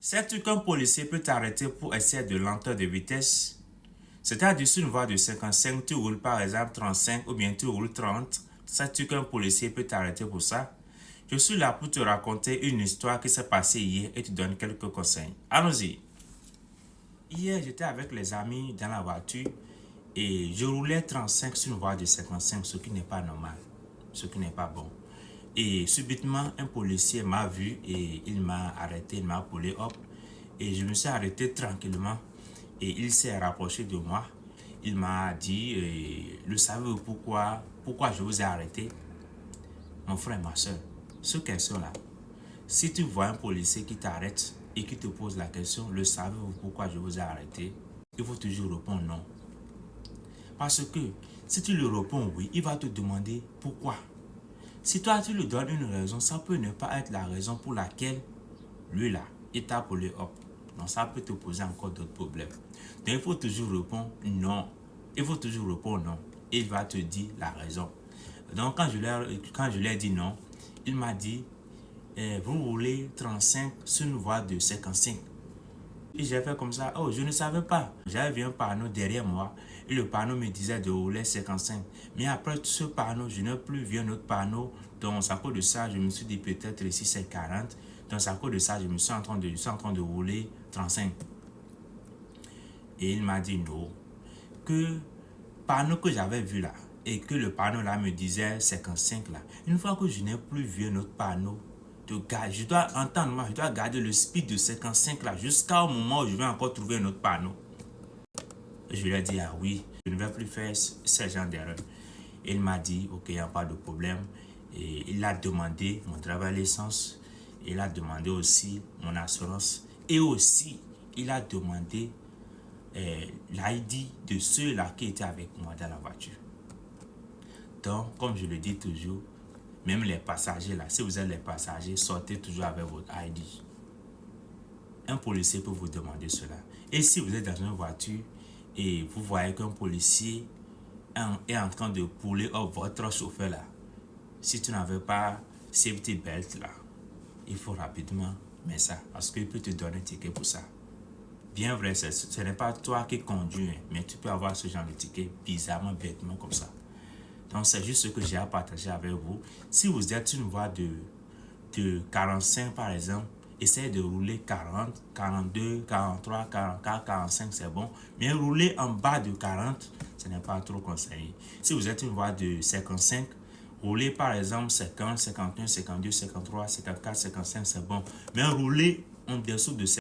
Sais-tu qu'un policier peut t'arrêter pour excès de lenteur de vitesse? C'est-à-dire sur une voie de 55, tu roules par exemple 35 ou bien tu roules 30. Sais-tu qu'un policier peut t'arrêter pour ça? Je suis là pour te raconter une histoire qui s'est passée hier et te donner quelques conseils. Allons-y. Hier, j'étais avec les amis dans la voiture et je roulais 35 sur une voie de 55, ce qui n'est pas normal, ce qui n'est pas bon. Et subitement, un policier m'a vu et il m'a arrêté, il m'a appelé hop. Et je me suis arrêté tranquillement et il s'est rapproché de moi. Il m'a dit, le savez-vous pourquoi je vous ai arrêté? Mon frère et ma soeur, cette question-là, si tu vois un policier qui t'arrête et qui te pose la question, le savez-vous pourquoi je vous ai arrêté? Il faut toujours répondre non. Parce que si tu lui réponds oui, il va te demander pourquoi. Si toi tu lui donnes une raison, ça peut ne pas être la raison pour laquelle lui là, il t'a appelé hop. Donc ça peut te poser encore d'autres problèmes. Donc il faut toujours répondre non. Il faut toujours répondre non. Il va te dire la raison. Donc quand je lui ai dit non, il m'a dit vous roulez 35 sur une voie de 55. Et j'ai fait comme ça, oh je ne savais pas. J'avais vu un panneau derrière moi et le panneau me disait de rouler 55. Mais après ce panneau, je n'ai plus vu un autre panneau. Donc à cause de ça, je me suis dit peut-être ici c'est 40. Donc à cause de ça, je suis en train de rouler 35. Et il m'a dit non. Que panneau que j'avais vu là et que le panneau là me disait 55 là. Une fois que je n'ai plus vu un autre panneau, je dois entendre, moi, je dois garder le speed de 55 là jusqu'au moment où je vais encore trouver un autre panneau. Je lui ai dit, ah oui, je ne vais plus faire ce genre d'erreur. Il m'a dit, ok, il n'y a pas de problème. Et il a demandé mon driver licence. Il a demandé aussi mon assurance. Et aussi, il a demandé l'ID de ceux-là qui étaient avec moi dans la voiture. Donc, comme je le dis toujours, même les passagers là, si vous êtes les passagers, sortez toujours avec votre ID. Un policier peut vous demander cela. Et si vous êtes dans une voiture et vous voyez qu'un policier est en train de pouler votre chauffeur là, si tu n'avais pas safety belt là, il faut rapidement mettre ça parce qu'il peut te donner un ticket pour ça. Bien vrai, ce n'est pas toi qui conduis, mais tu peux avoir ce genre de ticket bizarrement, bêtement comme ça. Donc c'est juste ce que j'ai à partager avec vous. Si vous êtes une voie de 45 par exemple, essayez de rouler 40, 42, 43, 44, 45, c'est bon. Mais rouler en bas de 40, ce n'est pas trop conseillé. Si vous êtes une voie de 55, rouler par exemple 50, 51, 52, 53, 54, 55, c'est bon. Mais rouler en dessous de